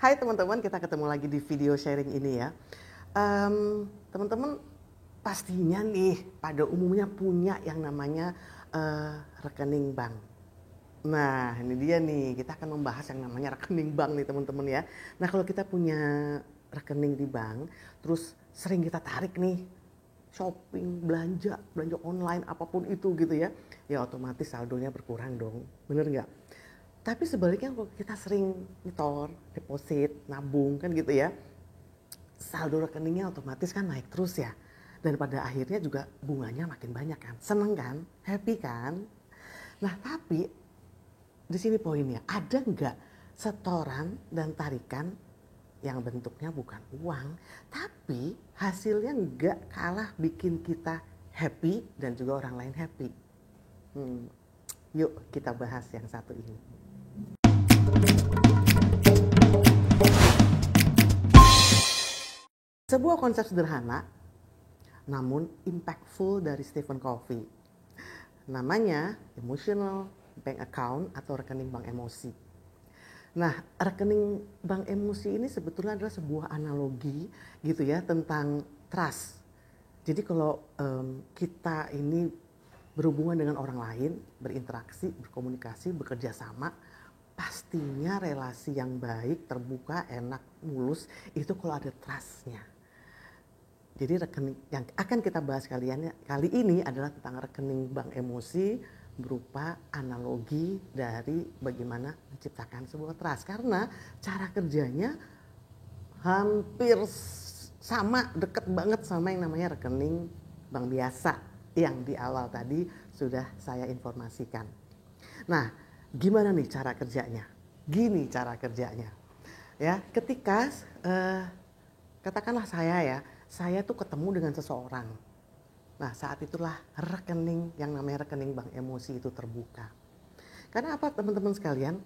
Hai teman-teman, kita ketemu lagi di video sharing ini ya. Teman-teman pastinya nih pada umumnya punya yang namanya rekening bank. Nah ini dia nih, kita akan membahas yang namanya rekening bank nih teman-teman ya. Nah kalau kita punya rekening di bank, terus sering kita tarik nih shopping, belanja online apapun itu gitu ya, ya otomatis saldonya berkurang dong, bener nggak? Tapi sebaliknya kalau kita sering nyetor, deposit, nabung kan gitu ya, saldo rekeningnya otomatis kan naik terus ya. Dan pada akhirnya juga bunganya makin banyak kan. Seneng kan? Happy kan? Nah tapi di sini poinnya, ada nggak setoran dan tarikan yang bentuknya bukan uang, tapi hasilnya nggak kalah bikin kita happy dan juga orang lain happy? Yuk kita bahas yang satu ini. Sebuah konsep sederhana namun impactful dari Stephen Covey. Namanya emotional bank account atau rekening bank emosi. Nah, rekening bank emosi ini sebetulnya adalah sebuah analogi gitu ya tentang trust. Jadi kalau kita ini berhubungan dengan orang lain, berinteraksi, berkomunikasi, bekerja sama, pastinya relasi yang baik, terbuka, enak, mulus itu kalau ada trust-nya. Jadi rekening yang akan kita bahas kali ini adalah tentang rekening bank emosi berupa analogi dari bagaimana menciptakan sebuah trust. Karena cara kerjanya hampir sama, deket banget sama yang namanya rekening bank biasa yang di awal tadi sudah saya informasikan. Nah, gimana nih cara kerjanya? Gini cara kerjanya. Ya, ketika katakanlah saya tuh ketemu dengan seseorang. Nah saat itulah rekening yang namanya rekening bank emosi itu terbuka. Karena apa teman-teman sekalian?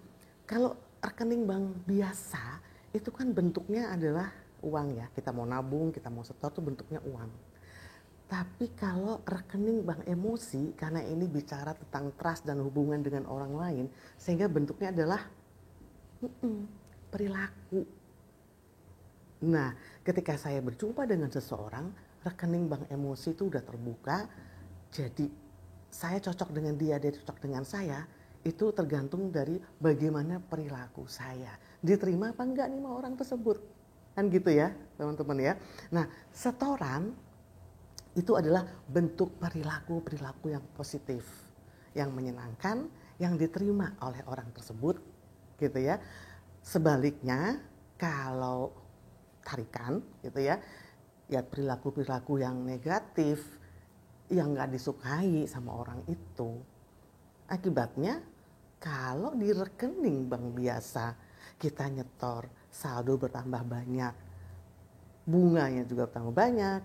Kalau rekening bank biasa itu kan bentuknya adalah uang ya. Kita mau nabung, kita mau setor tuh bentuknya uang. Tapi kalau rekening bank emosi, karena ini bicara tentang trust dan hubungan dengan orang lain, sehingga bentuknya adalah perilaku. Nah, ketika saya berjumpa dengan seseorang, rekening bank emosi itu udah terbuka, jadi saya cocok dengan dia cocok dengan saya, itu tergantung dari bagaimana perilaku saya. Diterima apa enggak nih sama orang tersebut. Kan gitu ya, teman-teman ya. Nah, setoran itu adalah bentuk perilaku yang positif, yang menyenangkan, yang diterima oleh orang tersebut, gitu ya. Sebaliknya, kalau tarikan gitu ya perilaku yang negatif yang nggak disukai sama orang itu, akibatnya kalau di rekening bank biasa kita nyetor saldo bertambah banyak, bunganya juga bertambah banyak.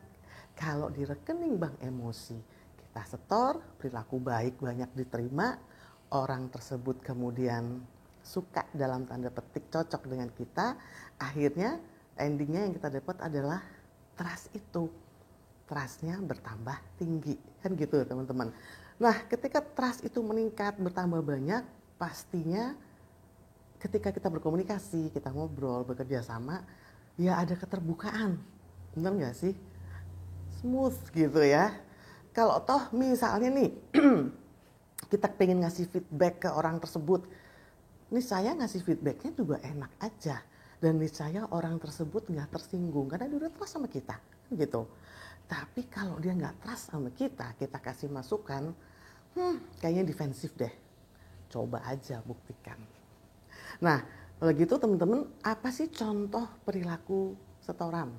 Kalau di rekening bank emosi kita setor, perilaku baik banyak diterima, orang tersebut kemudian suka dalam tanda petik, cocok dengan kita, akhirnya endingnya yang kita dapat adalah trust itu. Trustnya bertambah tinggi. Kan gitu teman-teman. Nah ketika trust itu meningkat, bertambah banyak, pastinya ketika kita berkomunikasi, kita ngobrol, bekerja sama, ya ada keterbukaan. Benar gak sih? Smooth gitu ya. Kalau toh misalnya nih, kita pengen ngasih feedback ke orang tersebut, nih saya ngasih feedbacknya juga enak aja. Dan niscaya orang tersebut nggak tersinggung karena dia udah trust sama kita, gitu. Tapi kalau dia nggak trust sama kita kasih masukan, kayaknya defensif deh. Coba aja buktikan. Nah, kalau gitu teman-teman, apa sih contoh perilaku setoran?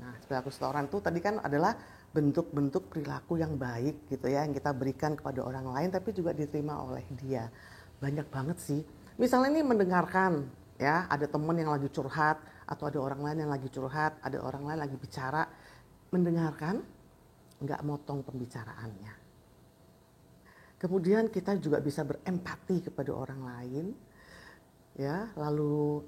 Nah, perilaku setoran itu tadi kan adalah bentuk-bentuk perilaku yang baik gitu ya, yang kita berikan kepada orang lain tapi juga diterima oleh dia. Banyak banget sih. Misalnya ini mendengarkan, ya ada teman yang lagi curhat atau ada orang lain yang lagi curhat, ada orang lain lagi bicara, mendengarkan, nggak motong pembicaraannya. Kemudian kita juga bisa berempati kepada orang lain, ya lalu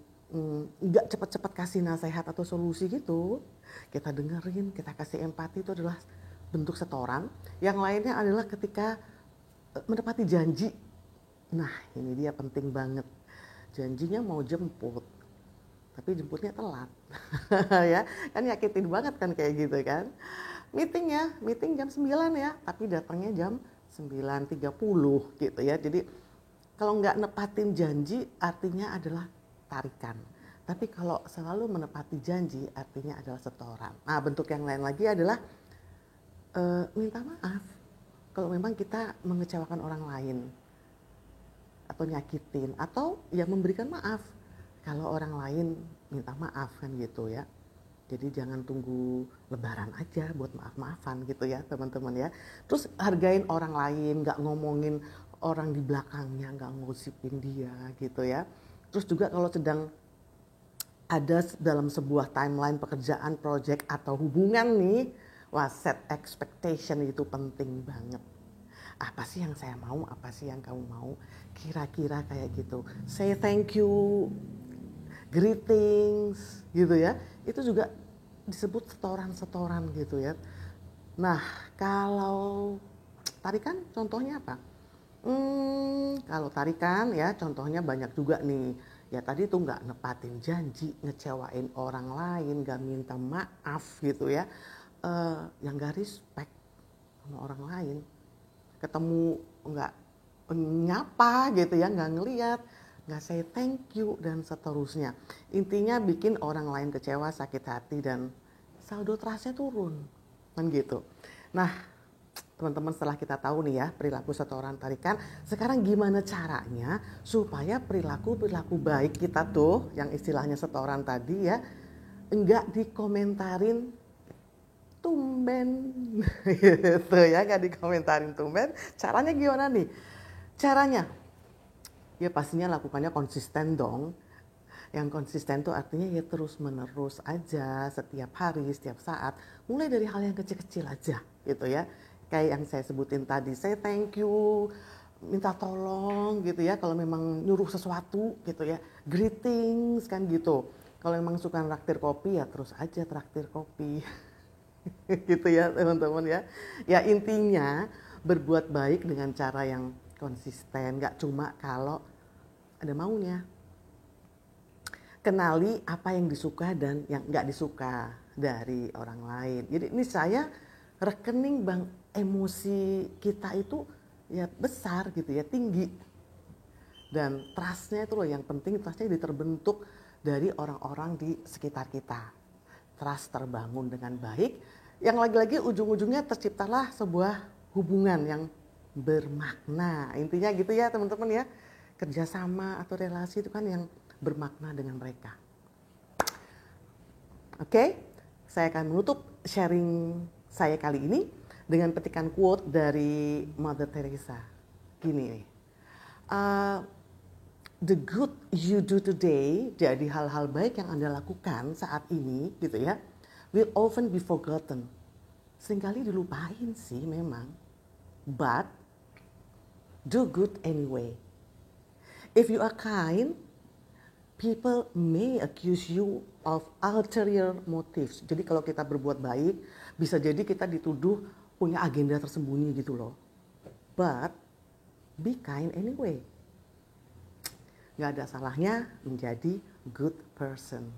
nggak cepat-cepat kasih nasihat atau solusi gitu, kita dengerin, kita kasih empati, itu adalah bentuk setoran. Yang lainnya adalah ketika menepati janji. Nah ini dia penting banget, janjinya mau jemput, tapi jemputnya telat. Ya, kan nyakitin banget kan kayak gitu kan. Meeting jam 9 ya, tapi datangnya jam 9.30 gitu ya. Jadi kalau nggak nepatin janji artinya adalah tarikan. Tapi kalau selalu menepati janji artinya adalah setoran. Nah, bentuk yang lain lagi adalah minta maaf kalau memang kita mengecewakan orang lain atau nyakitin, atau ya memberikan maaf kalau orang lain minta maaf kan gitu ya. Jadi jangan tunggu lebaran aja buat maaf-maafan gitu ya teman-teman ya. Terus hargain orang lain, gak ngomongin orang di belakangnya, gak ngosipin dia gitu ya. Terus juga kalau sedang ada dalam sebuah timeline pekerjaan, project atau hubungan nih, wah, set expectation itu penting banget. Apa sih yang saya mau, apa sih yang kamu mau, kira-kira kayak gitu. Say thank you, greetings gitu ya, itu juga disebut setoran-setoran gitu ya. Nah, kalau tarikan contohnya apa? Kalau tarikan ya contohnya banyak juga nih. Ya tadi tuh nggak nepatin janji, ngecewain orang lain, nggak minta maaf gitu ya. Yang nggak respect sama orang lain. Ketemu nggak nyapa gitu ya, nggak ngeliat, nggak say thank you dan seterusnya. Intinya bikin orang lain kecewa, sakit hati, dan saldo trustnya turun kan gitu. Nah teman-teman, setelah kita tahu nih ya perilaku setoran tarikan, sekarang gimana caranya supaya perilaku baik kita tuh yang istilahnya setoran tadi ya enggak dikomentarin tumben gitu ya, nggak dikomentarin tumben. Caranya gimana nih? Caranya ya pastinya lakukannya konsisten dong. Yang konsisten tuh artinya ya terus menerus aja, setiap hari, setiap saat, mulai dari hal yang kecil-kecil aja gitu ya. Kayak yang saya sebutin tadi, saya thank you, minta tolong gitu ya, kalau memang nyuruh sesuatu gitu ya, greetings kan gitu. Kalau memang suka traktir kopi ya terus aja traktir kopi. Gitu ya teman-teman ya. Ya intinya berbuat baik dengan cara yang konsisten, gak cuma kalau ada maunya. Kenali apa yang disuka dan yang gak disuka dari orang lain. Jadi ini saya rekening bank emosi kita itu ya besar gitu ya, tinggi. Dan trustnya itu loh yang penting, trustnya terbentuk dari orang-orang di sekitar kita. Trust terbangun dengan baik, yang lagi-lagi ujung-ujungnya terciptalah sebuah hubungan yang bermakna. Intinya gitu ya teman-teman ya, kerjasama atau relasi itu kan yang bermakna dengan mereka. Oke, saya akan menutup sharing saya kali ini dengan petikan quote dari Mother Teresa. Gini, the good you do today, jadi hal-hal baik yang Anda lakukan saat ini gitu ya, will often be forgotten. Seringkali dilupain sih memang. But do good anyway. If you are kind, people may accuse you of ulterior motives. Jadi kalau kita berbuat baik, bisa jadi kita dituduh punya agenda tersembunyi gitu loh. But be kind anyway. Gak ada salahnya menjadi good person.